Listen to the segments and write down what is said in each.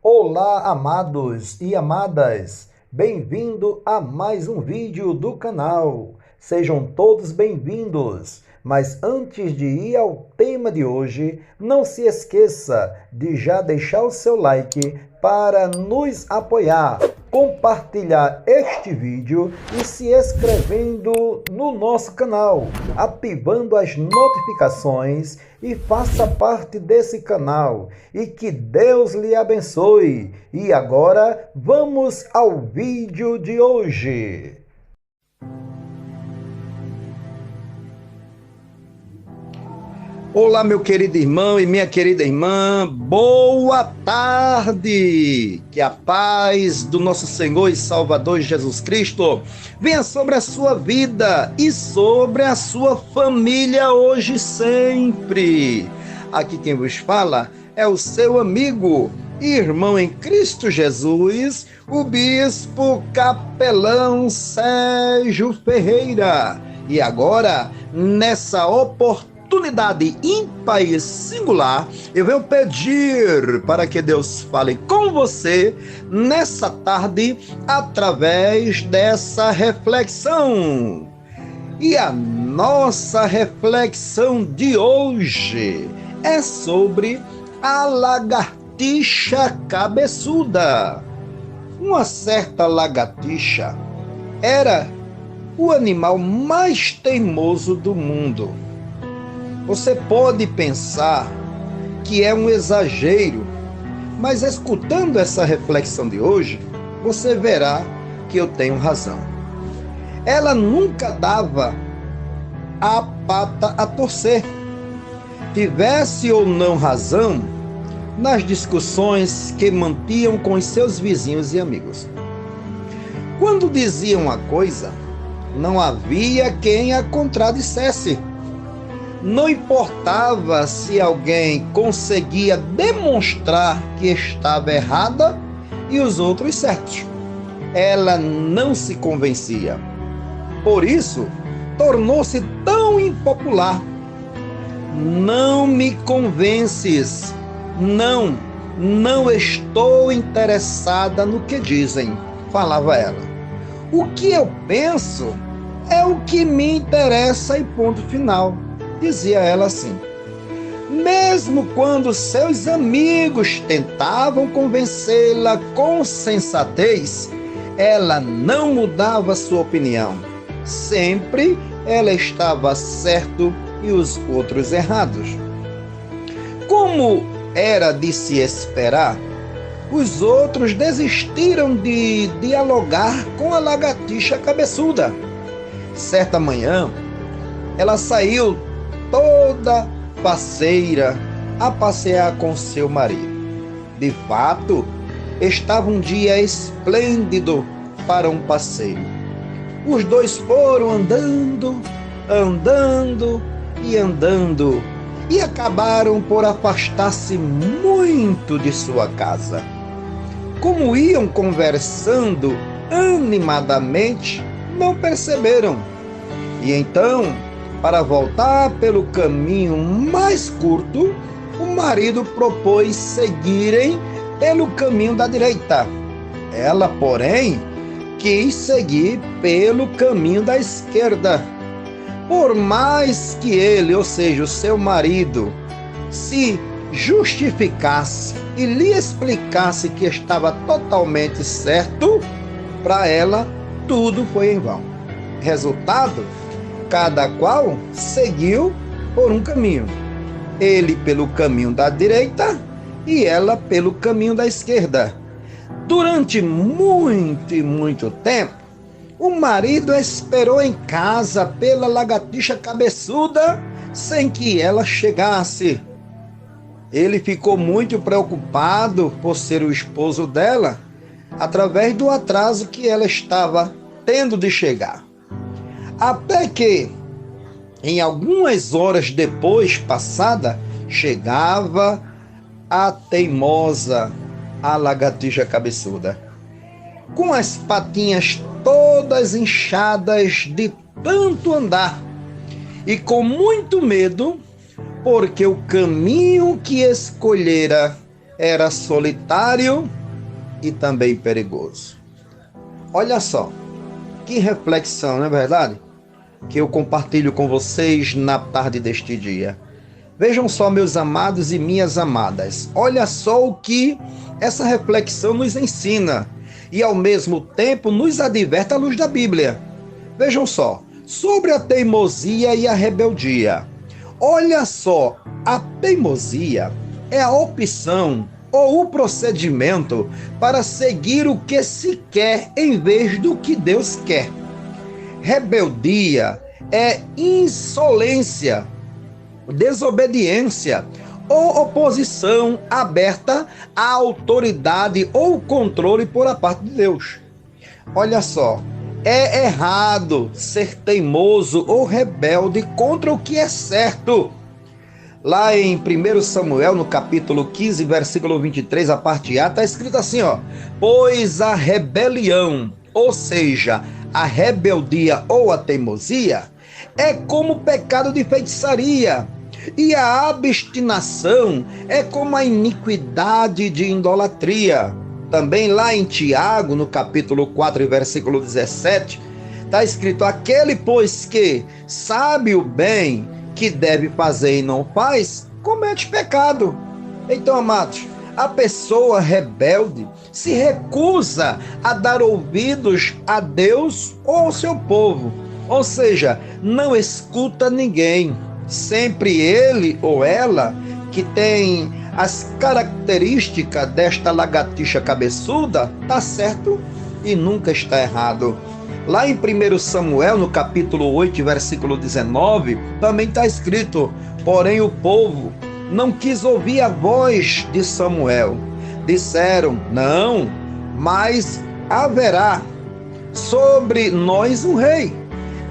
Olá, amados e amadas! Bem-vindo a mais um vídeo do canal. Sejam todos bem-vindos. Mas antes de ir ao tema de hoje, não se esqueça de já deixar o seu like para nos apoiar, compartilhar este vídeo e se inscrevendo no nosso canal, ativando as notificações e faça parte desse canal. E que Deus lhe abençoe. E agora vamos ao vídeo de hoje. Olá, meu querido irmão e minha querida irmã, boa tarde! Que a paz do nosso Senhor e Salvador Jesus Cristo venha sobre a sua vida e sobre a sua família hoje e sempre. Aqui quem vos fala é o seu amigo e irmão em Cristo Jesus, o Bispo Capelão Sérgio Ferreira. E agora, nessa oportunidade ímpar e singular, eu venho pedir para que Deus fale com você nessa tarde através dessa reflexão. E a nossa reflexão de hoje é sobre a lagartixa cabeçuda. Uma certa lagartixa era o animal mais teimoso do mundo. Você pode pensar que é um exagero, mas escutando essa reflexão de hoje, você verá que eu tenho razão. Ela nunca dava a pata a torcer, tivesse ou não razão nas discussões que mantinham com os seus vizinhos e amigos. Quando diziam uma coisa, não havia quem a contradissesse. Não importava se alguém conseguia demonstrar que estava errada e os outros certos. Ela não se convencia. Por isso, tornou-se tão impopular. Não me convences. Não estou interessada no que dizem, falava ela. O que eu penso é o que me interessa e ponto final. Dizia ela assim. Mesmo quando seus amigos tentavam convencê-la com sensatez, ela não mudava sua opinião. Sempre ela estava certa e os outros errados. Como era de se esperar, os outros desistiram de dialogar com a lagartixa cabeçuda. Certa manhã, ela saiu toda faceira a passear com seu marido. De fato, estava um dia esplêndido para um passeio. Os dois foram andando e acabaram por afastar-se muito de sua casa. Como iam conversando animadamente, não perceberam. E então, para voltar pelo caminho mais curto, o marido propôs seguirem pelo caminho da direita. Ela, porém, quis seguir pelo caminho da esquerda. Por mais que ele, ou seja, o seu marido, se justificasse e lhe explicasse que estava totalmente certo, para ela tudo foi em vão. Resultado, cada qual seguiu por um caminho. Ele pelo caminho da direita e ela pelo caminho da esquerda. Durante muito tempo, o marido esperou em casa pela lagartixa cabeçuda sem que ela chegasse. Ele ficou muito preocupado por ser o esposo dela, através do atraso que ela estava tendo de chegar. Até que, em algumas horas depois passada, chegava a teimosa, a lagartixa cabeçuda, com as patinhas todas inchadas de tanto andar e com muito medo, porque o caminho que escolhera era solitário e também perigoso. Olha só, que reflexão, não é verdade? Que eu compartilho com vocês na tarde deste dia. Vejam só, meus amados e minhas amadas, olha só o que essa reflexão nos ensina e ao mesmo tempo nos adverte à luz da Bíblia. Vejam só, sobre a teimosia e a rebeldia. Olha só, a teimosia é a opção ou o procedimento para seguir o que se quer em vez do que Deus quer. Rebeldia é insolência, desobediência ou oposição aberta à autoridade ou controle por a parte de Deus. Olha só, é errado ser teimoso ou rebelde contra o que é certo. Lá em 1 Samuel, no capítulo 15, versículo 23, a parte A, está escrito assim, ó: pois a rebelião, ou seja, a rebeldia ou a teimosia, é como o pecado de feitiçaria, e a obstinação é como a iniquidade de idolatria. Também lá em Tiago, no capítulo 4, versículo 17, está escrito: aquele, pois, que sabe o bem que deve fazer e não faz, comete pecado. Então, amados, a pessoa rebelde se recusa a dar ouvidos a Deus ou ao seu povo, ou seja, não escuta ninguém. Sempre ele ou ela que tem as características desta lagartixa cabeçuda, está certo e nunca está errado. Lá em 1 Samuel, no capítulo 8, versículo 19, também está escrito: porém o povo não quis ouvir a voz de Samuel. Disseram: não, mas haverá sobre nós um rei.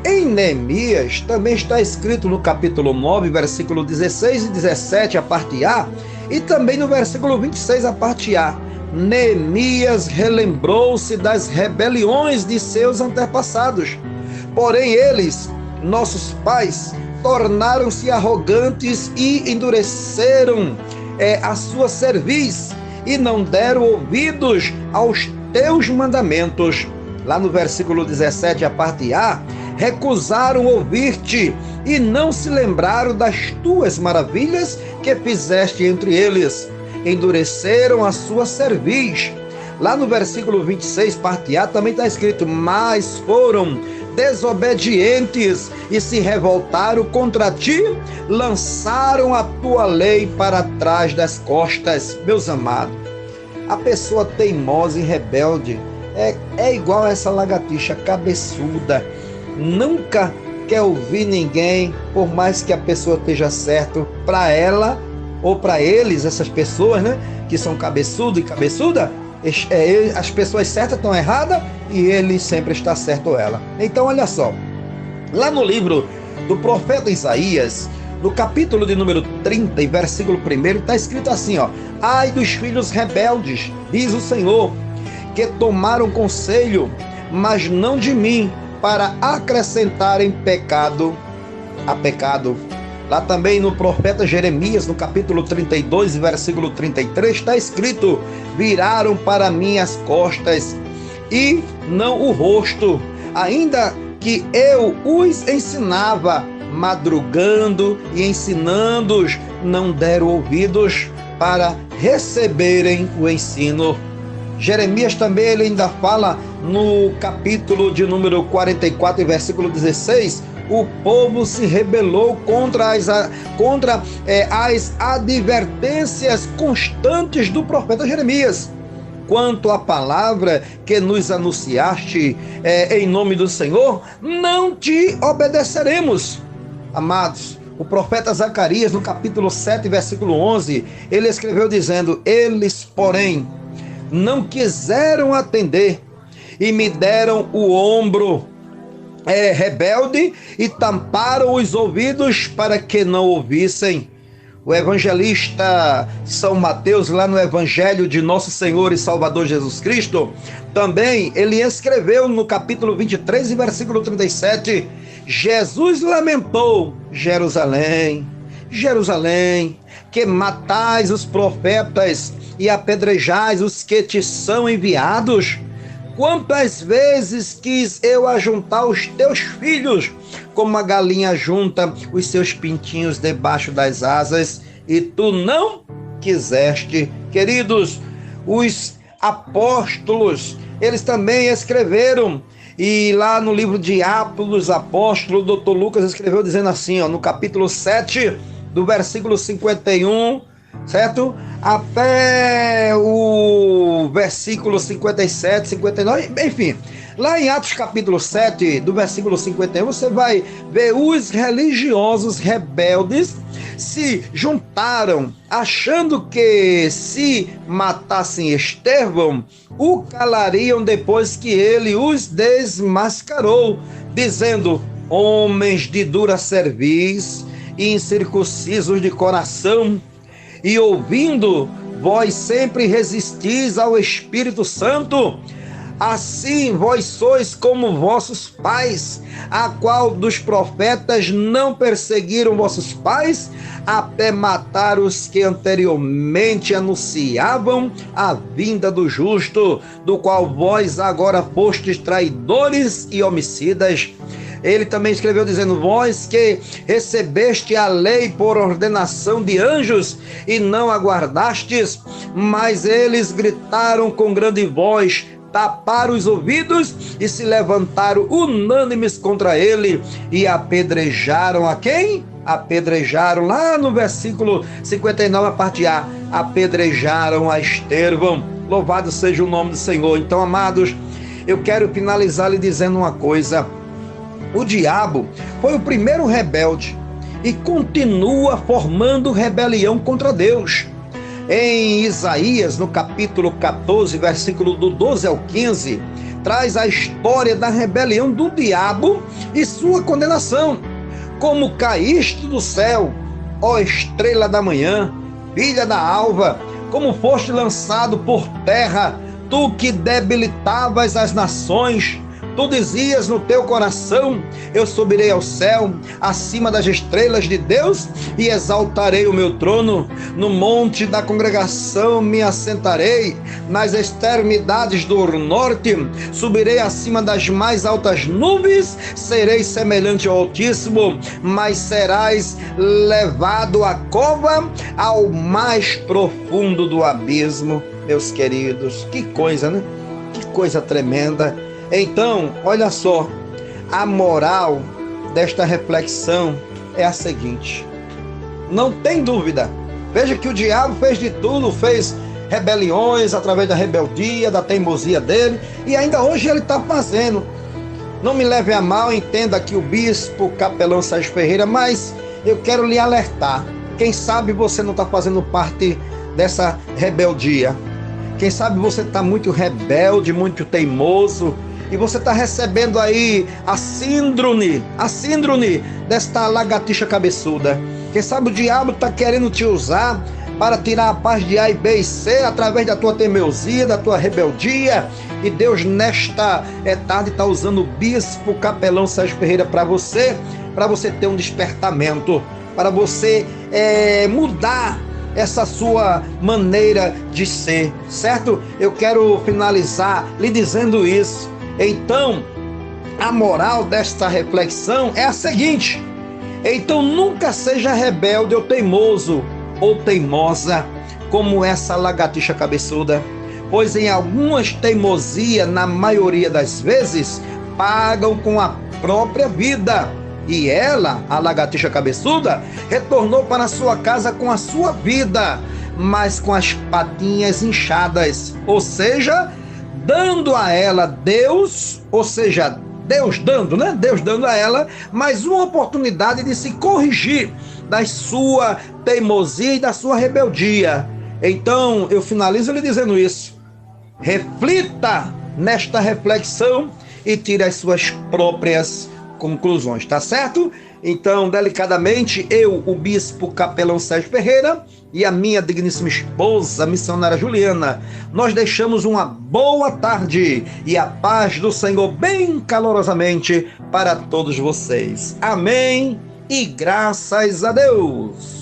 Em Neemias também está escrito no capítulo 9, versículo 16 e 17, a parte A, e também no versículo 26, a parte A. Neemias relembrou-se das rebeliões de seus antepassados. Porém eles, nossos pais, tornaram-se arrogantes e endureceram a sua cerviz e não deram ouvidos aos teus mandamentos. Lá no versículo 17, a parte A, recusaram ouvir-te e não se lembraram das tuas maravilhas que fizeste entre eles. Endureceram a sua cerviz. Lá no versículo 26, parte A, também está escrito: mas foram desobedientes e se revoltaram contra ti, lançaram a tua lei para trás das costas. Meus amados, a pessoa teimosa e rebelde é igual a essa lagartixa cabeçuda. Nunca quer ouvir ninguém, por mais que a pessoa esteja certo. Para ela ou para eles, essas pessoas, né, que são cabeçudo e cabeçuda, as pessoas certas estão erradas e ele sempre está certo, ou ela. Então olha só, lá no livro do profeta Isaías, no capítulo de número 30 e versículo 1, está escrito assim, ó: ai dos filhos rebeldes, diz o Senhor, que tomaram conselho, mas não de mim, para acrescentarem pecado a pecado. Lá também no profeta Jeremias, no capítulo 32, versículo 33, está escrito: viraram para mim as costas e não o rosto, ainda que eu os ensinava, madrugando e ensinando-os, não deram ouvidos para receberem o ensino. Jeremias também ele ainda fala no capítulo de número 44, versículo 16, o povo se rebelou contra as advertências constantes do profeta Jeremias. Quanto à palavra que nos anunciaste em nome do Senhor, não te obedeceremos. Amados, o profeta Zacarias, no capítulo 7, versículo 11, ele escreveu dizendo: eles, porém, não quiseram atender e me deram o ombro rebelde e tamparam os ouvidos para que não ouvissem. O evangelista São Mateus, lá no Evangelho de Nosso Senhor e Salvador Jesus Cristo, também ele escreveu no capítulo 23 e versículo 37, Jesus lamentou: Jerusalém, Jerusalém, que matais os profetas e apedrejais os que te são enviados? Quantas vezes quis eu ajuntar os teus filhos, como a galinha junta os seus pintinhos debaixo das asas, e tu não quiseste. Queridos, os apóstolos, eles também escreveram, e lá no livro de Atos dos Apóstolos, o Dr. Lucas escreveu dizendo assim, no capítulo 7, do versículo 51, certo? Até o versículo 57, 59, enfim. Lá em Atos capítulo 7, do versículo 51, você vai ver os religiosos rebeldes se juntaram, achando que se matassem Estevão, o calariam depois que ele os desmascarou, dizendo: homens de dura cerviz, incircuncisos de coração, e ouvindo, vós sempre resistis ao Espírito Santo. Assim vós sois como vossos pais, a qual dos profetas não perseguiram vossos pais, até matar os que anteriormente anunciavam a vinda do justo, do qual vós agora fostes traidores e homicidas. Ele também escreveu dizendo: vós que recebeste a lei por ordenação de anjos e não aguardastes, mas eles gritaram com grande voz, taparam os ouvidos e se levantaram unânimes contra ele e apedrejaram a quem? Apedrejaram, lá no versículo 59, a parte A, apedrejaram a Estevão. Louvado seja o nome do Senhor. Então, amados, eu quero finalizar lhe dizendo uma coisa: o diabo foi o primeiro rebelde e continua formando rebelião contra Deus. Em Isaías, no capítulo 14, versículo do 12 ao 15, traz a história da rebelião do diabo e sua condenação. Como caíste do céu, ó estrela da manhã, filha da alva, como foste lançado por terra, tu que debilitavas as nações. Tu dizias no teu coração: eu subirei ao céu, acima das estrelas de Deus, e exaltarei o meu trono. No monte da congregação me assentarei, nas extremidades do norte, subirei acima das mais altas nuvens, serei semelhante ao Altíssimo, mas serás levado à cova, ao mais profundo do abismo. Meus queridos, que coisa, né? Que coisa tremenda. Então, olha só, a moral desta reflexão é a seguinte: não tem dúvida, veja que o diabo fez de tudo, fez rebeliões através da rebeldia, da teimosia dele, e ainda hoje ele está fazendo. Não me leve a mal, entenda aqui o bispo capelão Sérgio Ferreira, mas eu quero lhe alertar. Quem sabe você não está fazendo parte dessa rebeldia. Quem sabe você está muito rebelde, muito teimoso, e você está recebendo aí a síndrome desta lagartixa cabeçuda. Quem sabe o diabo está querendo te usar para tirar a paz de A e B e C através da tua teimosia, da tua rebeldia. E Deus nesta tarde está usando o bispo capelão Sérgio Ferreira para você ter um despertamento, para você mudar essa sua maneira de ser, certo? Eu quero finalizar lhe dizendo isso. Então, a moral desta reflexão é a seguinte: então nunca seja rebelde ou teimoso ou teimosa como essa lagartixa cabeçuda, pois em algumas teimosias, na maioria das vezes, pagam com a própria vida. E ela, a lagartixa cabeçuda, retornou para sua casa com a sua vida, mas com as patinhas inchadas, ou seja, dando a ela Deus, ou seja, Deus dando a ela mais uma oportunidade de se corrigir da sua teimosia e da sua rebeldia. Então, eu finalizo lhe dizendo isso: reflita nesta reflexão e tire as suas próprias conclusões, tá certo? Então, delicadamente, eu, o bispo capelão Sérgio Ferreira, e a minha digníssima esposa, a missionária Juliana, nós deixamos uma boa tarde e a paz do Senhor bem calorosamente para todos vocês. Amém e graças a Deus.